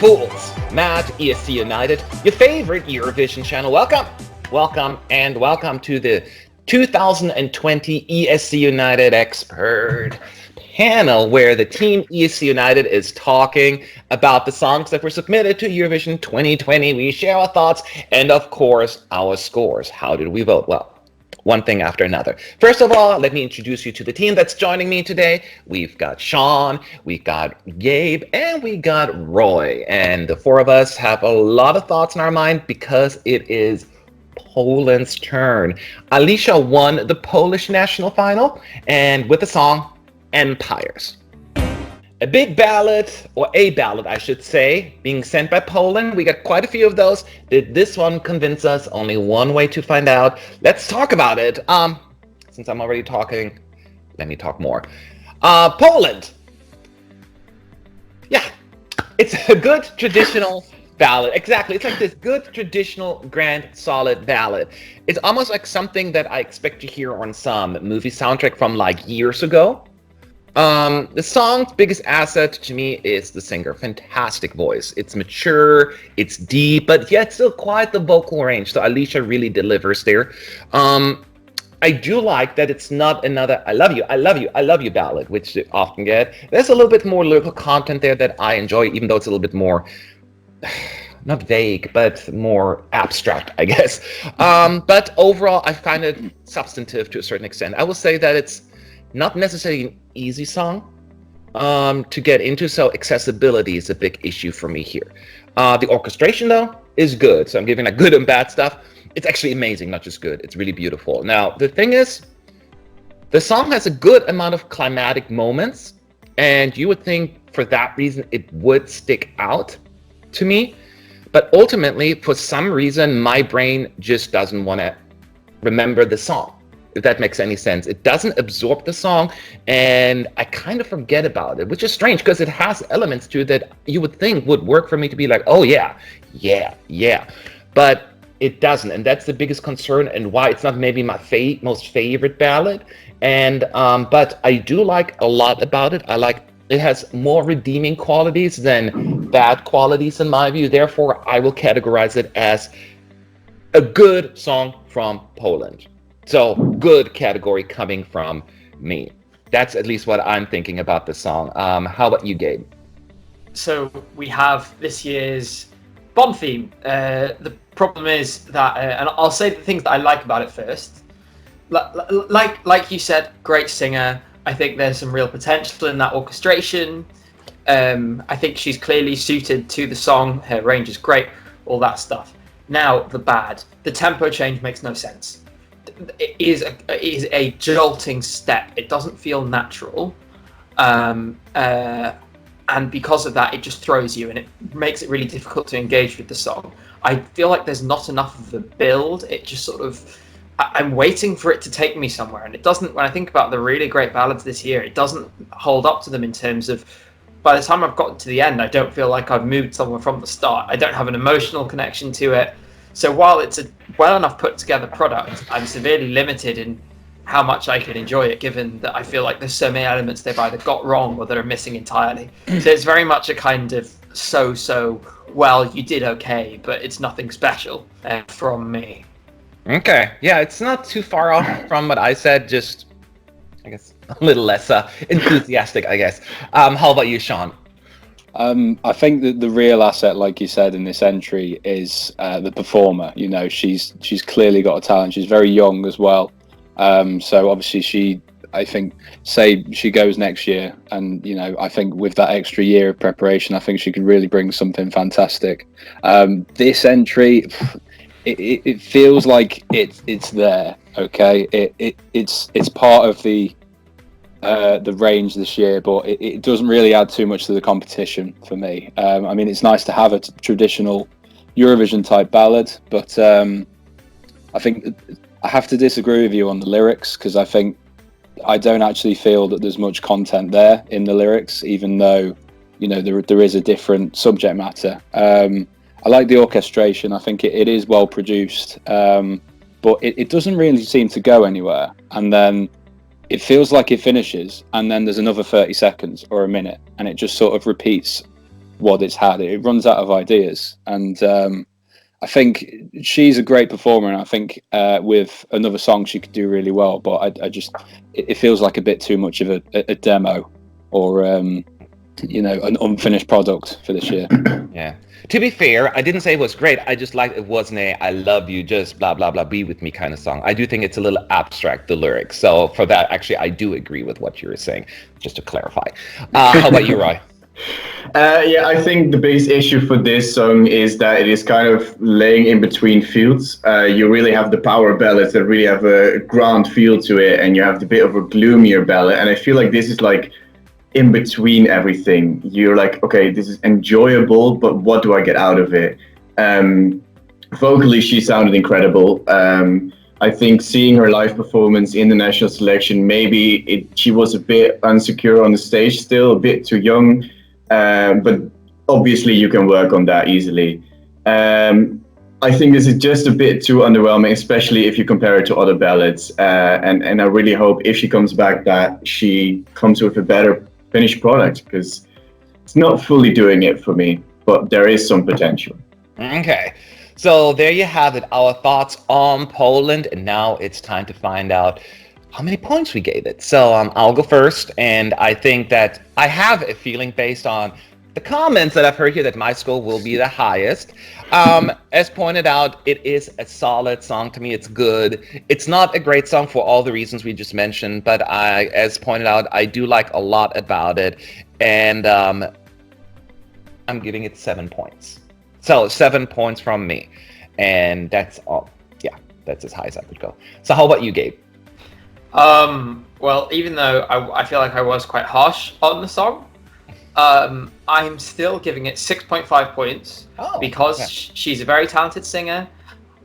Fools, Mad ESC United, your favorite Eurovision channel. Welcome to the 2020 ESC United expert panel, where the team ESC United is talking about the songs that were submitted to Eurovision 2020. We share our thoughts and, of course, our scores. How did we vote? Well, one thing after another. First of all, let me introduce you to the team that's joining me today. We've got Sean, we've got Gabe, and we got Roy. And the four of us have a lot of thoughts in our mind because it is Poland's turn. Alicja won the Polish national final, and with the song Empires. A big ballad, or a ballad I should say, being sent by Poland. We got quite a few of those. Did this one convince us? Only one way to find out. Let's talk about it. Since I'm already talking, let me talk more. Poland. Yeah, it's a good traditional ballad. Exactly, it's like this good traditional grand solid ballad. It's almost like something that I expect to hear on some movie soundtrack from like years ago. The song's biggest asset to me is the singer. Fantastic voice. It's mature, it's deep, but yet still quite the vocal range. So Alicja really delivers there. I do like that it's not another I love you ballad, which you often get. There's a little bit more lyrical content there that I enjoy, even though it's a little bit more not vague, but more abstract, I guess. But overall, I find it substantive to a certain extent. I will say that it's not necessarily an easy song to get into, so accessibility is a big issue for me here. The orchestration, though, is good. So I'm giving like good and bad stuff. It's actually amazing, not just good. It's really beautiful. Now, the thing is, the song has a good amount of climatic moments, and you would think for that reason it would stick out to me. But ultimately, for some reason, my brain just doesn't want to remember the song, if that makes any sense. It doesn't absorb the song, and I kind of forget about it, which is strange because it has elements to it that you would think would work for me to be like, oh yeah. But it doesn't, and that's the biggest concern and why it's not maybe my most favorite ballad. And but I do like a lot about it. I like it has more redeeming qualities than bad qualities in my view. Therefore, I will categorize it as a good song from Poland. So, good category coming from me. That's at least what I'm thinking about the song. How about you, Gabe? So, we have this year's Bond theme. The problem is that, and I'll say the things that I like about it first. Like you said, great singer. I think there's some real potential in that orchestration. I think she's clearly suited to the song. Her range is great, all that stuff. Now, the bad. The tempo change makes no sense. It is a jolting step. It doesn't feel natural, and because of that, it just throws you, and it makes it really difficult to engage with the song. I feel like there's not enough of the build. It just sort of, I'm waiting for it to take me somewhere, and it doesn't. When I think about the really great ballads this year, it doesn't hold up to them in terms of, by the time I've gotten to the end, I don't feel like I've moved somewhere from the start. I don't have an emotional connection to it. So while it's a well enough put together product, I'm severely limited in how much I can enjoy it, given that I feel like there's so many elements they've either got wrong or that are missing entirely. So it's very much a kind of well, you did okay, but it's nothing special from me. Okay, yeah, it's not too far off from what I said, just, I guess, a little less enthusiastic, I guess. How about you, Sean? I think that the real asset, like you said, in this entry is the performer. You know, she's clearly got a talent. She's very young as well. So obviously I think, say she goes next year, and you know, I think with that extra year of preparation, I think she could really bring something fantastic. This entry, it feels like it's there. Okay, it's part of the range this year, but it doesn't really add too much to the competition for me. I mean, it's nice to have a traditional Eurovision type ballad, but I think I have to disagree with you on the lyrics, because I don't actually feel that there's much content there in the lyrics, even though, you know, there is a different subject matter. I like the orchestration. I think it is well produced, but it doesn't really seem to go anywhere. And then it feels like it finishes, and then there's another 30 seconds or a minute, and it just sort of repeats what it's had. It runs out of ideas, and I think she's a great performer, and I think with another song she could do really well. But I just it feels like a bit too much of a demo, or an unfinished product for this year. Yeah. To be fair, I didn't say it was great. I just liked it wasn't a "I love you, just blah blah blah, be with me" kind of song. I do think it's a little abstract, the lyrics. So for that, actually, I do agree with what you were saying. Just to clarify. How about you, Roy? Yeah, I think the biggest issue for this song is that it is kind of laying in between fields. You really have the power ballads that really have a grand feel to it, and you have the bit of a gloomier ballad. And I feel like this is like in between everything. You're like, okay, this is enjoyable, but what do I get out of it? Vocally, she sounded incredible. I think seeing her live performance in the national selection, maybe she was a bit insecure on the stage still, a bit too young, but obviously you can work on that easily. I think this is just a bit too underwhelming, especially if you compare it to other ballads. And I really hope if she comes back that she comes with a better finished product, because it's not fully doing it for me, but there is some potential. Okay, so there you have it, our thoughts on Poland, and now it's time to find out how many points we gave it. So I'll go first, and I think that I have a feeling based on the comments that I've heard here that my score will be the highest. As pointed out, it is a solid song to me. It's good. It's not a great song for all the reasons we just mentioned, but as pointed out, I do like a lot about it, and I'm giving it 7 points. So 7 points from me, and that's all. Yeah, that's as high as I could go. So how about you, Gabe? Well, even though I feel like I was quite harsh on the song, I'm still giving it 6.5 points because she's a very talented singer,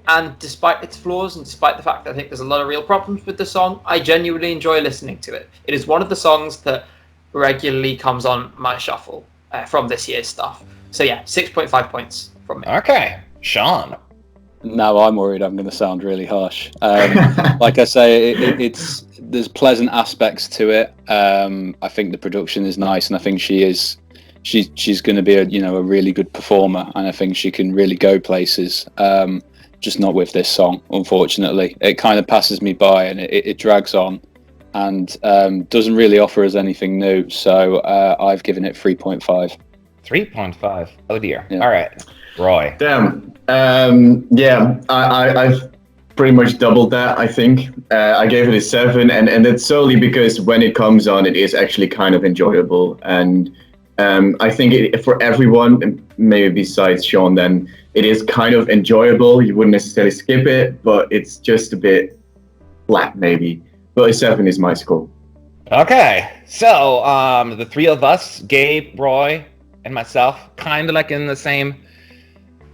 and despite its flaws and despite the fact that I think there's a lot of real problems with the song, I genuinely enjoy listening to it. It is one of the songs that regularly comes on my shuffle from this year's stuff. So yeah, 6.5 points from me. Okay, Sean. Now I'm worried I'm going to sound really harsh. Like I say, there's pleasant aspects to it. I think the production is nice, and I think she's going to be a really good performer, and I think she can really go places. Just not with this song, unfortunately. It kind of passes me by, and it drags on, and doesn't really offer us anything new. So I've given it 3.5. 3.5. Oh dear. Yeah. All right, Roy. Damn. Yeah, I've pretty much doubled that, I think. I gave it a 7, and that's solely because when it comes on, it is actually kind of enjoyable. And I think for everyone, maybe besides Sean, then it is kind of enjoyable. You wouldn't necessarily skip it, but it's just a bit flat, maybe. But a 7 is my score. Okay, so the three of us, Gabe, Roy, and myself, kind of like in the same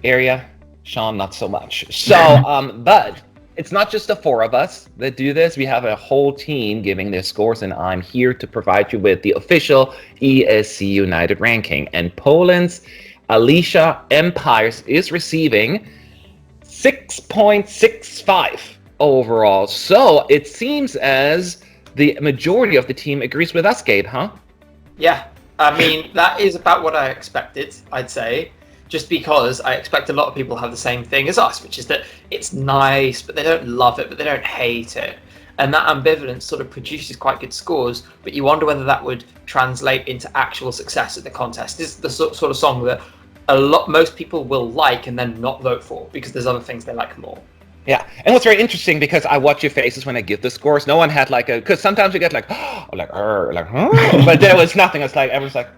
area. Sean, not so much. So, but it's not just the four of us that do this. We have a whole team giving their scores, and I'm here to provide you with the official ESC United ranking. And Poland's Alicja Empires is receiving 6.65 overall. So it seems as the majority of the team agrees with us, Gabe, huh? Yeah, I mean, that is about what I expected, I'd say. Just because I expect a lot of people have the same thing as us, which is that it's nice, but they don't love it, but they don't hate it. And that ambivalence sort of produces quite good scores, but you wonder whether that would translate into actual success at the contest. This is the sort of song that most people will like and then not vote for because there's other things they like more. Yeah, and what's very interesting, because I watch your faces when I give the scores. No one had like because sometimes you get like, oh, like, huh? But there was nothing. It's like everyone's like.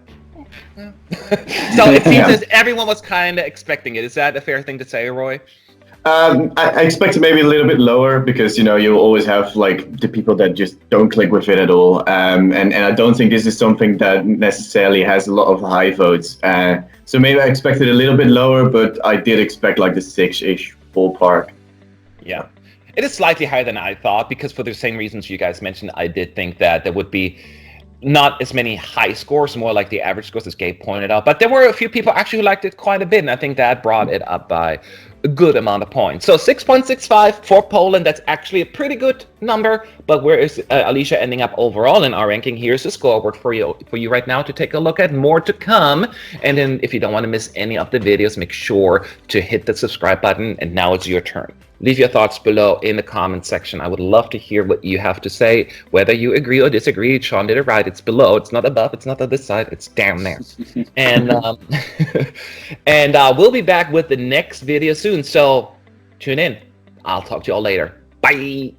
So it seems as everyone was kind of expecting it. Is that a fair thing to say, Roy? I expect it maybe a little bit lower because you'll always have like the people that just don't click with it at all, and I don't think this is something that necessarily has a lot of high votes. So maybe I expected a little bit lower, but I did expect like the 6-ish ballpark. Yeah, it is slightly higher than I thought because for the same reasons you guys mentioned, I did think that there would be not as many high scores, more like the average scores, as Gabe pointed out. But there were a few people actually who liked it quite a bit, and I think that brought it up by a good amount of points. So 6.65 for Poland. That's actually a pretty good number. But where is Alicia ending up overall in our ranking? Here's the scoreboard for you right now to take a look at. More to come. And then if you don't want to miss any of the videos, make sure to hit the subscribe button. And now it's your turn. Leave your thoughts below in the comment section. I would love to hear what you have to say, whether you agree or disagree. Sean did it right. It's below. It's not above. It's not on this side. It's down there. And we'll be back with the next video soon. So tune in. I'll talk to you all later. Bye.